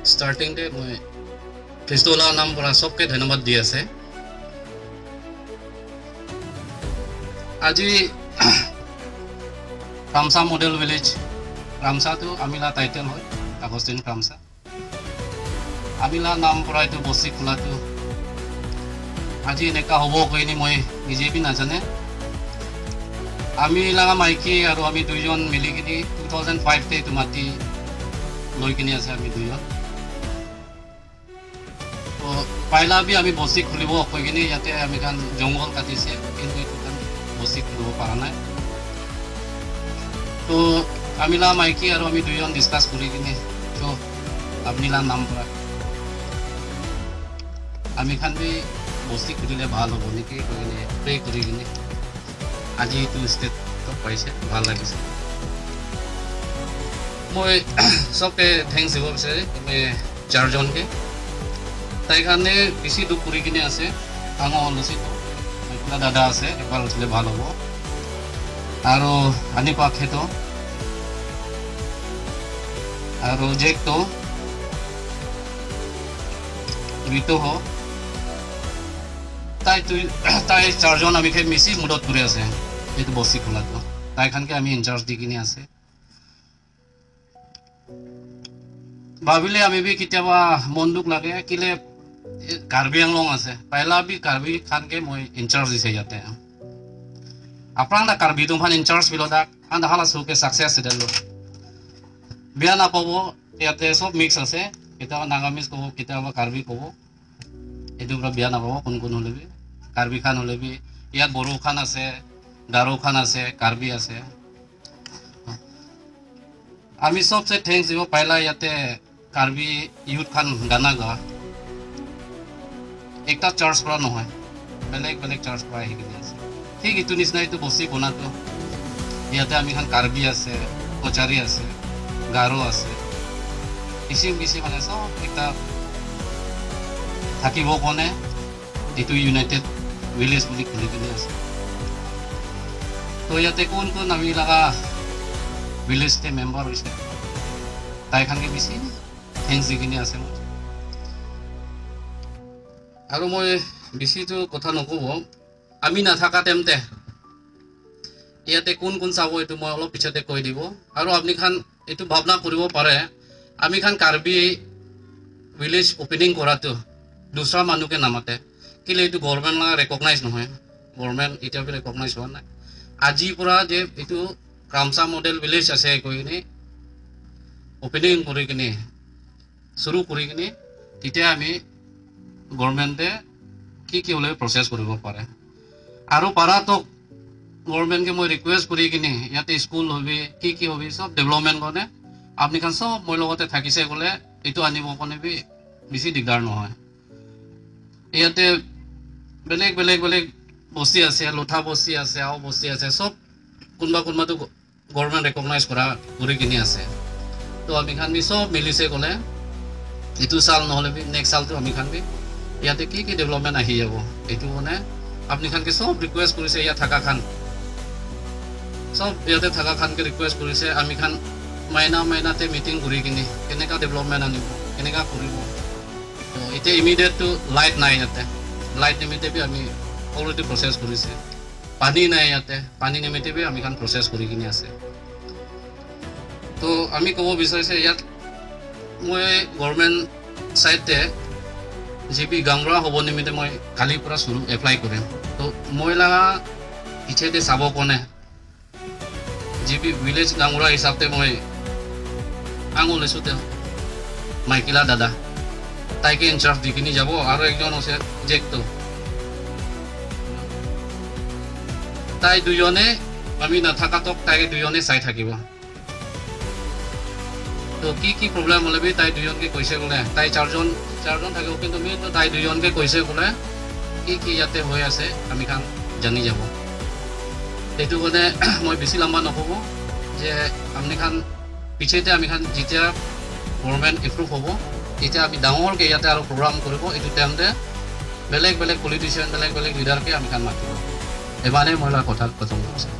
starting de moi Kristola naam pora sobke dhanyabad di ase aji Ramsa model village Ramsa tu amila title hoy Agustin Ramsa amila naam pora itu bosi khula tu aji eneka hobo koini moi nije bi najane আমি লাগা মাইকি আৰু আমি দুইজন মিলি কিনি 2005 তে তো মাটি লৈ কিনি আছে আমি দুইজন তো পাইলা বি আমি বসি খুলিব কই কিনি ইয়াতে আমি কান জঙ্গল কাটিছে কিন্তু এটা কান বসি খুলিব পাৰা নাই তো আমি লাগা মাইকি আৰু আমি দুইজন ডিসকাস কৰি কিনি তো আপনি লা নাম পৰা আমি খান বি বসি খুলিলে ভাল হ'ব নেকি কই কিনি প্ৰে কৰি কিনি আজি এইটো ষ্টেট পাইছে ভাল লাগিছে মই সবকে থ্যাঙ্কস দিব বিচাৰে তুমি চাৰজনকে তাই কাৰণে বেছি দুখ কৰি কিনে আছে ডাঙৰ লছি এটা দাদা আছে একবাৰ উঠিলে ভাল হ'ব আৰু আনি পাখেতো আৰু জেকটো বিটো হ তাই চাৰজন আমি খে মিছি মুডত কৰি আছে এইটো বসি খোলাটো তাই খানকে আমি ইনচাৰ্জ দি কিনে আছে ভাবিলে আমি বি কিতাবা মন দুখ লাগে কিলে কাৰ্বি আংলং আছে পাইলা বি কাৰ্বি খানকে মই ইনচাৰ্জ দিছে ইয়াতে আপোনাক কাৰ্বি তুমফান ইনচাৰ্জ বিলদা আন হালা সুকে সাকসেস দিলো বিয়া না পাব ইয়াতে সব মিক্স আছে কিতাবা নাগামিজ কব কিতাবা কাৰ্বি কব এটো পুৰা বিয়া না পাব কোন কোন হলেবি কাৰ্বি খান হলেবি ইয়াত বড়ো খান আছে গাৰো খান আছে কাৰ্বি আছে আমি সবসে থ্যাঙ্কস দিব পাইলা ইয়াতে কাৰ্বি ইউথ খান গানা গা একটা চাৰ্জ পৰা নহয় বেলেগ বেলেগ চাৰ্জ পৰা আহি কিনে আছে ঠিক ইটো নিচিনা ইটো বসি বনাটো ইয়াতে আমি খান কাৰ্বি আছে কচাৰী আছে গাৰো আছে কিছিম কিছিম মানে সব একটা থাকিব কোনে এইটো ইউনাইটেড ভিলেজ বুলি খুলি কিনে আছে তো ইয়াতে কোন কোন আমি লাগা ভিলেজ তে মেম্বার হৈছে তাই খানকে বেছি থ্যাঙ্কস দি কিনে আছে আৰু মই বেছিটো কথা নকব আমি নাথাকা তেমতে ইয়াতে কোন কোন চাব এইটো মই অলপ পিছতে কৈ দিব আৰু আপুনি খান এইটো ভাবনা কৰিব পাৰে আমি খান কাৰ্বি ভিলেজ ওপেনিং কৰাটো দুসৰা মানুষকে নামাতে কিলে এইটো গভৰ্নমেন্ট লাগা ৰেকগনাইজ নহয় গভৰ্নমেন্ট এটা বি ৰেকগনাইজ হোৱা নাই আজি পুৰা যে এইটো ৰামসা মডেল ভিলেজ আছে কইনি ওপেনিং কৰি কিনে শুৰু কৰি কিনে তেতিয়া আমি গভৰ্নমেন্টে কি হলে প্ৰসেস কৰিব পাৰে আৰু পাৰা তো গভৰ্নমেন্টকে মই ৰিকোয়েস্ট কৰি কিনে ইয়াতে স্কুল হবি কি হবি সব ডেভেলপমেন্ট কৰে আপনি খান সব মই লগতে থাকিছে গলে এইটো আনিব কোনে বি বেছি দিগদাৰ নহয় ইয়াতে বেলেগ বেলেগ বেলেগ বস্তি আছে লোঠা বস্তি আছে আও বস্তি আছে সব কোনবা তো গভর্নমেন্ট রেকগনাইজ করা কৰি কিনে আছে তো আমি খান বি সব মিলিছে গলে ইটো সাল নহলে বি নেক্সট সাল তো আমি খান বি ইয়াতে কি ডেভেলপমেন্ট আহি যাব এইটো মানে আপনি খানকে সব রিকোয়েস্ট কৰিছে ইয়া থাকা খান সব ইয়াতে থাকা খানকে ৰিকোয়েস্ট কৰিছে আমি খান মাইনাতে মিটিং কৰি কিনে কেনেকা ডেভেলপমেন্ট আনিব কেনেকা কৰিব তো এটা ইমিডিয়েট তো লাইট নাই ইয়াতে লাইট নিমিতে বি আমি অলরেডি প্রসেস কৰিছে পানী নাই ইয়াতে পানী নিমিতে বি আমি খান প্ৰসেস কৰি কিনে আছে তো আমি কব বিচাৰিছে ইয়াত মই গভৰ্নমেন্ট সাইডতে জিপি গাংৰা হ'ব নিমিতে মই কালি পৰা শুৰু এপ্লাই কৰিম তো মই লাগা ইছেতে চাব কোনে জিপি ভিলেজ গাংৰা হিসাবতে মই আঙুল লৈছোতে মাইকিলা দাদা তাইকে ইনচাৰ্জ দি কিনি যাব আৰু একজন আছে জেকটো তাই দুজনে আমি নাথাকাতক তাই দুজনে চাই থাকিব তো কি প্রবলেম হলে বি তাই দুজনকে কৈছে গলে তাই চারজন থাকিব কিন্তু আমি তো তাই দুজনকে কৈছে গলে কি ইয়াতে হৈ আছে আমি খান জানি যাব এইটো মানে মই বেছি লম্বা নকব যে আপনি খান পিছতে আমি খান যেতিয়া গভর্নমেন্ট এপ্রুভ হব এতিয়া আমি ডাঙৰকে ইয়াতে আৰু প্ৰগ্ৰাম কৰিব এইটো টাইমতে বেলেগ বেলেগ পলিটিচিয়ান বেলেগ বেলেগ লিডাৰকে আমি খান মাতিব এবাৰে মই কথা কৈছো